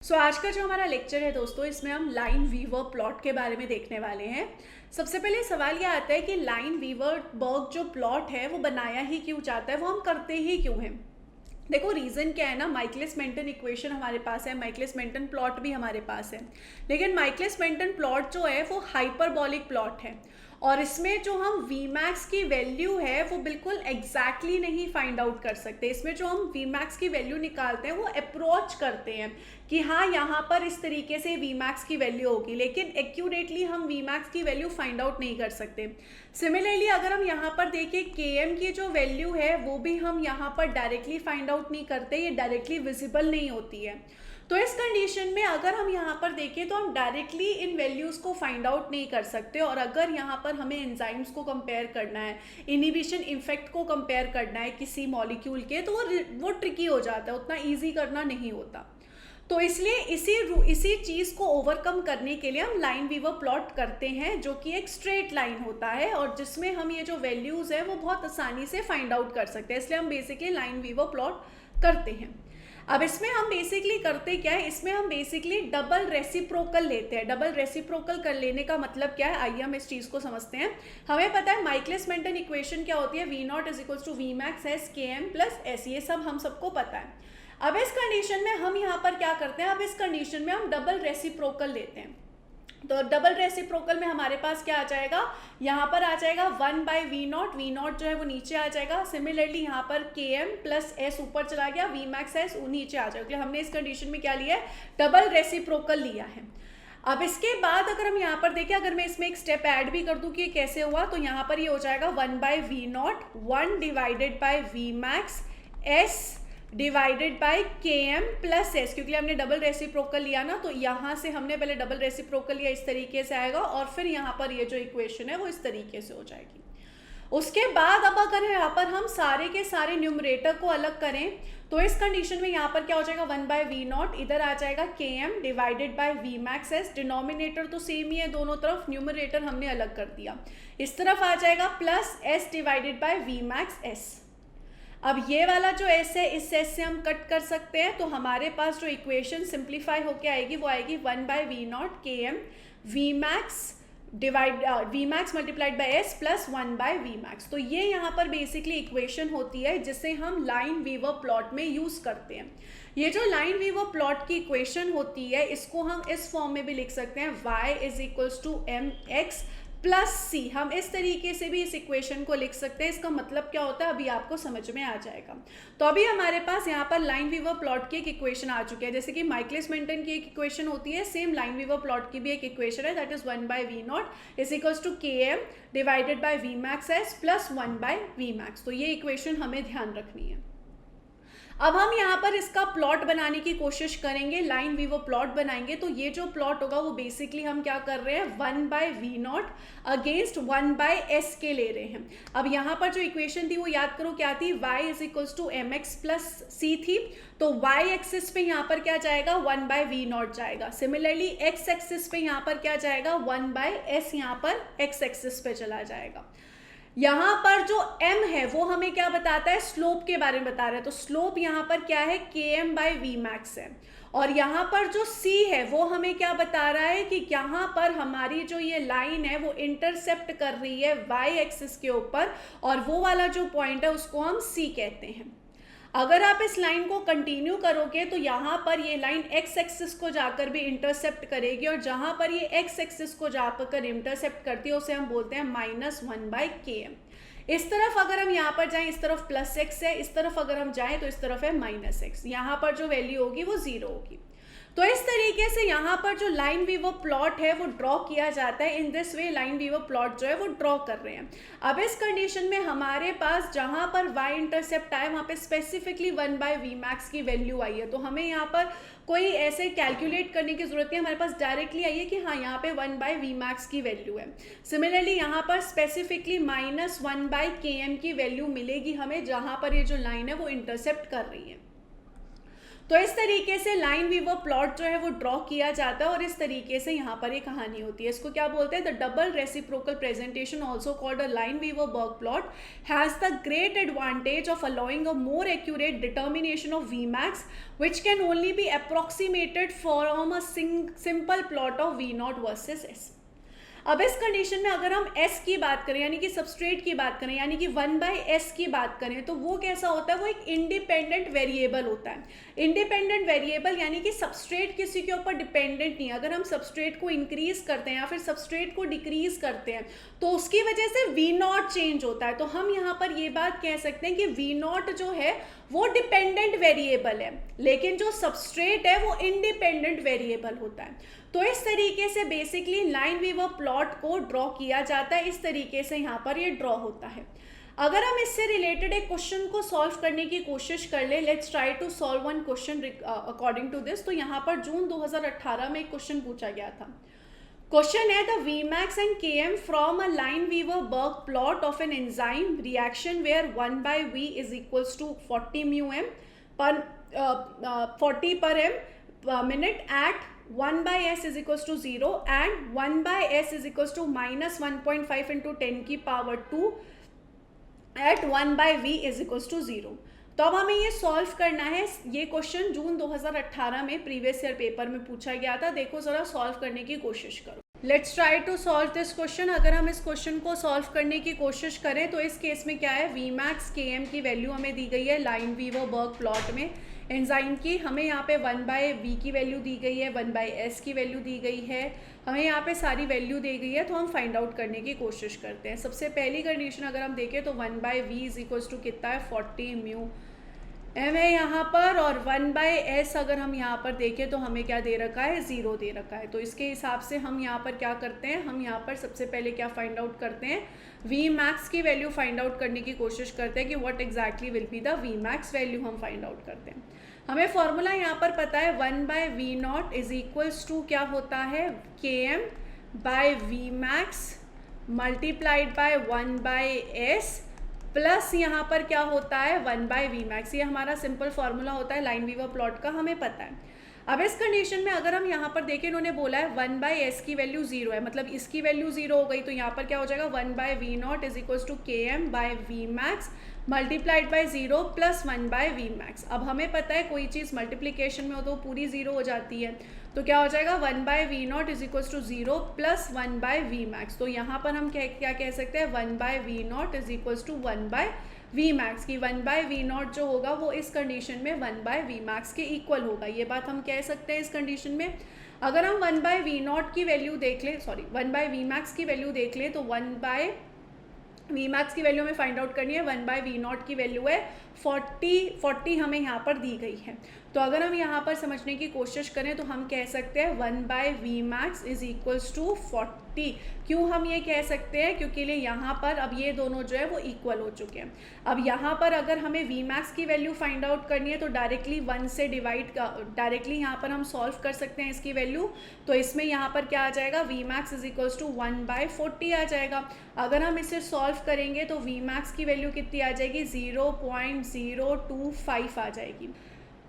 आज का जो हमारा लेक्चर है दोस्तों, इसमें हम लाइन वीवर प्लॉट के बारे में देखने वाले हैं। सबसे पहले सवाल ये आता है कि लाइन वीवर बर्ग जो प्लॉट है वो बनाया ही क्यों जाता है, वो हम करते ही क्यों हैं। देखो रीज़न क्या है ना, माइकलिस मेंटन इक्वेशन हमारे पास है, माइकलिस मेंटन प्लॉट भी हमारे पास है, लेकिन माइकलिस मेंटन प्लॉट जो है वो हाइपरबॉलिक प्लॉट है और इसमें जो हम वी मैक्स की वैल्यू है वो बिल्कुल एग्जैक्टली नहीं फाइंड आउट कर सकते। इसमें जो हम वी मैक्स की वैल्यू निकालते हैं वो अप्रोच करते हैं कि हाँ यहाँ पर इस तरीके से वी मैक्स की वैल्यू होगी, लेकिन एक्यूरेटली हम वी मैक्स की वैल्यू फाइंड आउट नहीं कर सकते। सिमिलरली अगर हम यहाँ पर देखें के एम की जो वैल्यू है वो भी हम यहाँ पर डायरेक्टली फाइंड आउट नहीं करते, ये डायरेक्टली विजिबल नहीं होती है। तो इस कंडीशन में अगर हम यहाँ पर देखें तो हम डायरेक्टली इन वैल्यूज़ को फाइंड आउट नहीं कर सकते, और अगर यहाँ पर हमें एंजाइम्स को कंपेयर करना है, इनिबिशन इफेक्ट को कंपेयर करना है किसी मॉलिक्यूल के, तो वो ट्रिकी हो जाता है, उतना ईजी करना नहीं होता। तो इसलिए इसी चीज़ को ओवरकम करने के लिए हम लाइन वीवर प्लॉट करते हैं, जो कि एक स्ट्रेट लाइन होता है और जिसमें हम ये जो वैल्यूज़ है वो बहुत आसानी से फाइंड आउट कर सकते हैं, इसलिए हम बेसिकली लाइन वीवर प्लॉट करते हैं। अब इसमें हम बेसिकली करते क्या है, इसमें हम बेसिकली डबल रेसिप्रोकल लेते हैं। डबल रेसिप्रोकल कर लेने का मतलब क्या है, आइए हम इस चीज़ को समझते हैं। हमें पता है माइकलिस मेंटन इक्वेशन क्या होती है, V not is equals to V max S K M plus S, ये सब हम सबको पता है। अब इस कंडीशन में हम यहाँ पर क्या करते हैं, अब इस कंडीशन में हम डबल रेसिप्रोकल लेते हैं। तो डबल रेसिप्रोकल में हमारे पास क्या आ जाएगा, यहाँ पर आ जाएगा 1 वी नॉट जो है वो नीचे आ जाएगा। सिमिलरली यहाँ पर के एम प्लस एस ऊपर चला गया, वी मैक्स एस नीचे आ जाएगा, क्योंकि हमने इस कंडीशन में क्या लिया है, डबल रेसिप्रोकल लिया है। अब इसके बाद अगर हम यहाँ पर देखें, अगर मैं इसमें एक स्टेप ऐड भी कर दूं कि ये कैसे हुआ, तो यहाँ पर ये हो जाएगा 1 V nought 1 divided by V max S divided by K M plus S, क्योंकि हमने डबल रेसिप्रोकल लिया ना, तो यहाँ से हमने पहले डबल रेसिप्रोकल लिया, इस तरीके से आएगा और फिर यहाँ पर ये जो इक्वेशन है वो इस तरीके से हो जाएगी। उसके बाद अब अगर यहाँ पर हम सारे के सारे न्यूमरेटर को अलग करें तो इस कंडीशन में यहाँ पर क्या हो जाएगा, 1 वी नॉट, इधर आ जाएगा K M divided by V max S, denominator तो सेम ही है दोनों तरफ, न्यूमरेटर हमने अलग कर दिया, इस तरफ आ जाएगा plus S divided by V max S. अब ये वाला जो एस है इस एस से हम कट कर सकते हैं, तो हमारे पास जो इक्वेशन सिंप्लीफाई होके आएगी वो आएगी 1 V nought K M V max multiplied by S plus 1 V max. तो ये यहाँ पर बेसिकली इक्वेशन होती है जिसे हम लाइन वीवर प्लॉट में यूज़ करते हैं। ये जो लाइन वीवर प्लॉट की इक्वेशन होती है इसको हम इस फॉर्म में भी लिख सकते हैं, y is equals to M X plus C, हम इस तरीके से भी इस इक्वेशन को लिख सकते हैं। इसका मतलब क्या होता है अभी आपको समझ में आ जाएगा। तो अभी हमारे पास यहाँ पर लाइन वीवर प्लॉट की एक इक्वेशन आ चुकी है, जैसे कि माइकलिस मेंटन की एक इक्वेशन होती है, सेम लाइन वीवर प्लॉट की भी एक इक्वेशन है, that is 1 V not is equals to K M divided by V max S plus 1 V max. तो ये इक्वेशन हमें ध्यान रखनी है। अब हम यहाँ पर इसका प्लॉट बनाने की कोशिश करेंगे, लाइन वीवर प्लॉट बनाएंगे। तो ये जो प्लॉट होगा वो बेसिकली हम क्या कर रहे हैं, 1 वी नॉट अगेंस्ट 1 एस के ले रहे हैं। अब यहाँ पर जो इक्वेशन थी वो याद करो क्या थी, y is equals to M X plus C थी, तो y एक्सिस पे यहाँ पर क्या जाएगा, 1 वी नॉट जाएगा। सिमिलरली x एक्सिस पे यहाँ पर क्या जाएगा, 1 एस यहाँ पर x एक्सिस पे चला जाएगा। यहाँ पर जो m है वो हमें क्या बताता है, स्लोप के बारे में बता रहा है। तो स्लोप यहाँ पर क्या है, के एम बाई वी मैक्स है, और यहाँ पर जो c है वो हमें क्या बता रहा है कि यहाँ पर हमारी जो ये लाइन है वो इंटरसेप्ट कर रही है y एक्सिस के ऊपर, और वो वाला जो पॉइंट है उसको हम c कहते हैं। अगर आप इस लाइन को कंटिन्यू करोगे तो यहाँ पर ये लाइन x एक्सिस को जाकर भी इंटरसेप्ट करेगी, और जहाँ पर ये x एक्सिस को जाकर इंटरसेप्ट करती है उसे हम बोलते हैं -1 के एम। इस तरफ अगर हम यहाँ पर जाएं, इस तरफ प्लस x है, इस तरफ अगर हम जाएं तो इस तरफ है -x, यहाँ पर जो वैल्यू होगी वो 0 होगी। तो इस तरीके से यहाँ पर जो लाइन वीवर प्लॉट है वो ड्रॉ किया जाता है। In this way Lineweaver plot जो है वो ड्रॉ कर रहे हैं। अब इस कंडीशन में हमारे पास जहाँ पर y इंटरसेप्ट आए वहाँ पे स्पेसिफिकली 1 वी मैक्स की वैल्यू आई है, तो हमें यहाँ पर कोई ऐसे कैलकुलेट करने की जरूरत नहीं, हमारे पास डायरेक्टली आई है कि हाँ यहाँ पे 1 वी मैक्स की वैल्यू है। सिमिलरली यहाँ पर स्पेसिफिकली -1 के एम की वैल्यू मिलेगी हमें, जहाँ पर ये जो लाइन है वो इंटरसेप्ट कर रही है। तो इस तरीके से लाइन वीवर प्लॉट जो है वो ड्रॉ किया जाता है और इस तरीके से यहाँ पर ये कहानी होती है। इसको क्या बोलते हैं? The double reciprocal presentation also called a Lineweaver plot has the great advantage of allowing a more accurate determination of V max which can only be approximated from a simple plot of V nought versus S. अब इस condition में अगर हम S की बात करें यानी कि सबस्ट्रेट की बात करें यानी कि 1/S की बात करें तो वो कैसा होता है? वो एक इंडिपेंडेंट वेरिएबल होता है। इंडिपेंडेंट वेरिएबल यानी कि सबस्ट्रेट किसी के ऊपर डिपेंडेंट नहीं। अगर हम सबस्ट्रेट को इंक्रीज करते हैं या फिर सबस्ट्रेट को डिक्रीज करते हैं तो उसकी वजह से V0 चेंज होता है। तो हम यहाँ पर ये बात कह सकते हैं कि V0 जो है वो डिपेंडेंट वेरिएबल है, लेकिन जो सबस्ट्रेट है वो इंडिपेंडेंट वेरिएबल होता है। तो इस तरीके से बेसिकली लाइन वीवर प्लॉट को ड्रॉ किया जाता है। इस तरीके से यहाँ पर ये ड्रॉ होता है। अगर हम इससे रिलेटेड एक क्वेश्चन को सॉल्व करने की कोशिश कर ले, let's try to solve one question according to this. तो यहाँ पर जून 2018 में एक क्वेश्चन पूछा गया था। क्वेश्चन है the Vmax and Km from a Lineweaver-Burk plot of an enzyme reaction where 1/V is equals to 40 μm per 40 per m minute at 1/S is equals to 0 and 1/S is equals to minus 1.5 into 10 की power 2 at 1/V is equals to 0। तो अब हमें ये solve करना है। ये question जून 2018 में previous year paper में पूछा गया था। देखो जरा सॉल्व करने की कोशिश करो। Let's try to solve this question. अगर हम इस क्वेश्चन को सॉल्व करने की कोशिश करें तो इस केस में क्या है? Vmax Km की वैल्यू हमें दी गई है लाइन वीवर बर्ग प्लॉट में एंजाइम की। हमें यहाँ पे 1/V की वैल्यू दी गई है, 1/S की वैल्यू दी गई है, हमें यहाँ पे सारी वैल्यू दी गई है। तो हम फाइंड आउट करने की कोशिश करते हैं। सबसे पहली कंडीशन अगर हम देखें तो 1/V इज इक्वल्स टू कितना है? 40 μm है यहाँ पर, और 1/S अगर हम यहाँ पर देखें तो हमें क्या दे रखा है? 0 दे रखा है। तो इसके हिसाब से हम यहाँ पर क्या करते हैं? हम यहाँ पर सबसे पहले क्या फाइंड आउट करते हैं? Vmax की वैल्यू फाइंड आउट करने की कोशिश करते हैं कि what exactly will be the Vmax value हम फाइंड आउट करते हैं। हमें फॉर्मूला यहाँ पर पता है 1/V0 इज इक्वल्स टू क्या होता है? Km/Vmax multiplied by 1/S plus यहाँ पर क्या होता है? 1/Vmax। ये हमारा सिंपल फार्मूला होता है लाइन वीवर प्लॉट का, हमें पता है। अब इस कंडीशन में अगर हम यहाँ पर देखें, इन्होंने बोला है 1/S की वैल्यू 0 है, मतलब इसकी वैल्यू 0 हो गई। तो यहाँ पर क्या हो जाएगा? 1/V0 is equals to Km/Vmax multiplied by 0 plus 1/Vmax। अब हमें पता है कोई चीज़ मल्टीप्लीकेशन में हो तो पूरी 0 हो जाती है। तो क्या हो जाएगा? 1/V0 is equals to 0 plus 1/Vmax। तो यहाँ पर हम क्या कह सकते हैं? 1/V0 is equals to 1/Vmax की 1/V0 जो होगा वो इस कंडीशन में 1/Vmax के इक्वल होगा। ये बात हम कह सकते हैं इस कंडीशन में। अगर हम 1/V0 की वैल्यू देख लें, 1/Vmax की वैल्यू देख लें तो 1/Vmax की वैल्यू हमें फाइंड आउट करनी है। 1/V0 की वैल्यू है 40 हमें यहाँ पर दी गई है। तो अगर हम यहाँ पर समझने की कोशिश करें तो हम कह सकते हैं 1/Vmax इज इक्वल्स टू 40। क्यों हम ये कह सकते हैं? क्योंकि यहाँ पर अब ये दोनों जो है वो इक्वल हो चुके हैं। अब यहाँ पर अगर हमें Vmax की वैल्यू फाइंड आउट करनी है तो डायरेक्टली 1 से डिवाइड डायरेक्टली यहाँ पर हम सॉल्व कर सकते हैं इसकी वैल्यू। तो इसमें यहाँ पर क्या आ जाएगा? Vmax इज इक्वल्स टू 1/40 आ जाएगा। अगर हम इसे सॉल्व करेंगे तो Vmax की वैल्यू कितनी आ जाएगी? 0.025 आ जाएगी।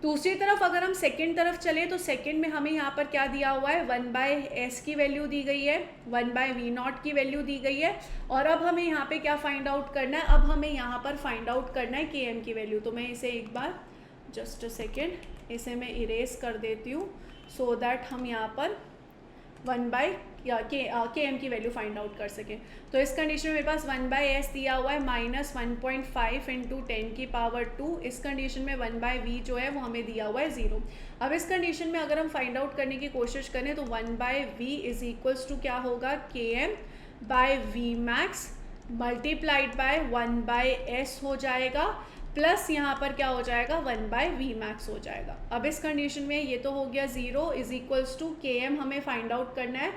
दूसरी तरफ अगर हम सेकंड तरफ चलें तो सेकंड में हमें यहाँ पर क्या दिया हुआ है? 1/S की वैल्यू दी गई है, 1/V0 की वैल्यू दी गई है, और अब हमें यहाँ पे क्या फाइंड आउट करना है? अब हमें यहाँ पर फाइंड आउट करना है Km की वैल्यू। तो मैं इसे एक बार जस्ट अ सेकेंड इसे मैं इरेज कर देती हूँ सो दैट हम यहाँ पर Km की वैल्यू फाइंड आउट कर सकें। तो इस कंडीशन में मेरे पास 1/S दिया हुआ है माइनस 1.5 इंटू 10 की पावर 2। इस कंडीशन में 1/V जो है वो हमें दिया हुआ है 0। अब इस कंडीशन में अगर हम फाइंड आउट करने की कोशिश करें तो 1/V इज इक्वल्स टू क्या होगा? Km/Vmax मल्टीप्लाइड बाय 1/S हो जाएगा, प्लस यहाँ पर क्या हो जाएगा? 1/Vmax हो जाएगा। अब इस कंडीशन में ये तो हो गया 0 इज इक्वल्स टू Km हमें फाइंड आउट करना है।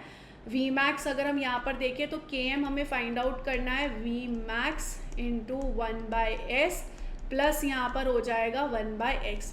Vmax अगर हम यहाँ पर देखें तो Km हमें फाइंड आउट करना है Vmax इंटू 1/S प्लस यहाँ पर हो जाएगा 1/X।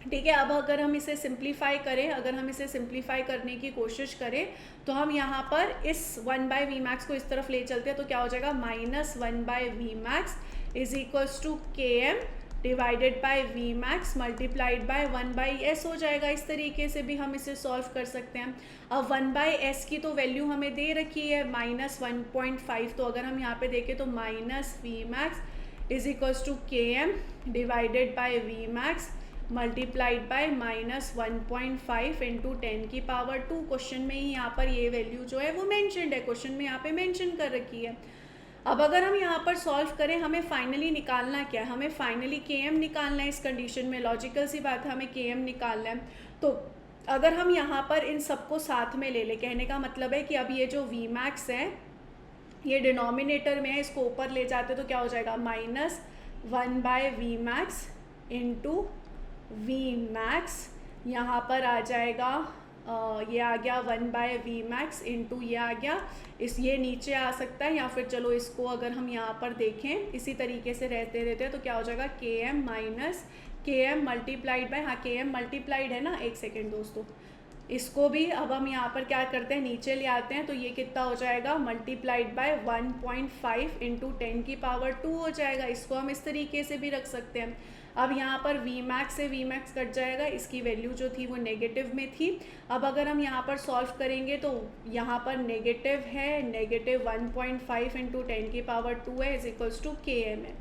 ठीक है, अब अगर हम इसे सिंप्लीफाई करें, अगर हम इसे सिंप्लीफाई करने की कोशिश करें तो हम यहाँ पर इस 1/Vmax को इस तरफ ले चलते हैं तो क्या हो जाएगा? Minus 1/Vmax is equals to Km divided by V max multiplied by 1/s हो जाएगा। इस तरीके से भी हम इसे सॉल्व कर सकते हैं। अब 1/s की तो वैल्यू हमें दे रखी है -1.5, तो अगर हम यहाँ पे देखें तो minus V max is equals to K M divided by V max multiplied by -1.5 into 10⁻²। Question में ही यहाँ पर ये वैल्यू जो है वो मेंशन्ड है, क्वेश्चन में यहाँ पे मेंशन कर रखी है। अब अगर हम यहाँ पर सॉल्व करें, हमें फाइनली निकालना क्या है, हमें फाइनली के एम निकालना है। इस कंडीशन में लॉजिकल सी बात है, हमें के एम निकालना है। तो अगर हम यहाँ पर इन सबको साथ में ले लें, कहने का मतलब है कि अब ये जो वी मैक्स है ये डिनोमिनेटर में है, इसको ऊपर ले जाते तो क्या हो जाएगा -1/वी मैक्स इंटू वी मैक्स, यहाँ पर आ जाएगा ये आ गया 1/वी मैक्स इंटू ये आ गया, ये नीचे आ सकता है, या फिर चलो इसको अगर हम यहाँ पर देखें इसी तरीके से रहते रहते हैं तो क्या हो जाएगा के एम माइनस के एम मल्टीप्लाइड बाय, हाँ के एम मल्टीप्लाइड है ना, एक सेकेंड दोस्तों, इसको भी अब हम यहाँ पर क्या करते हैं नीचे ले आते हैं, तो ये कितना हो जाएगा मल्टीप्लाइड बाय 1.5 इंटू 10⁻² हो जाएगा। इसको हम इस तरीके से भी रख सकते हैं। अब यहाँ पर वी मैक्स से वी मैक्स कट जाएगा, इसकी वैल्यू जो थी वो नेगेटिव में थी। अब अगर हम यहाँ पर सॉल्व करेंगे तो यहाँ पर नेगेटिव है, -1.5 इंटू 10⁻² है is equals to K M है।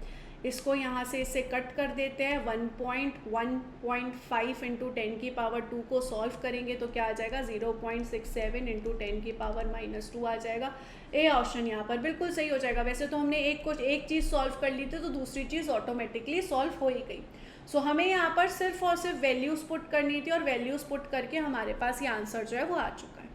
इसको यहाँ से इससे कट कर देते हैं, 1.5 इंटू 10⁻² को सॉल्व करेंगे तो क्या आ जाएगा 0.67 इंटू 10⁻² आ जाएगा। ए ऑप्शन यहाँ पर बिल्कुल सही हो जाएगा। वैसे तो हमने एक चीज़ सॉल्व कर ली थी तो दूसरी चीज़ ऑटोमेटिकली सॉल्व हो ही गई। सो हमें यहाँ पर सिर्फ और सिर्फ वैल्यूज़ पुट करनी थी और वैल्यूज़ पुट करके हमारे पास ये आंसर जो है वो आ चुका है।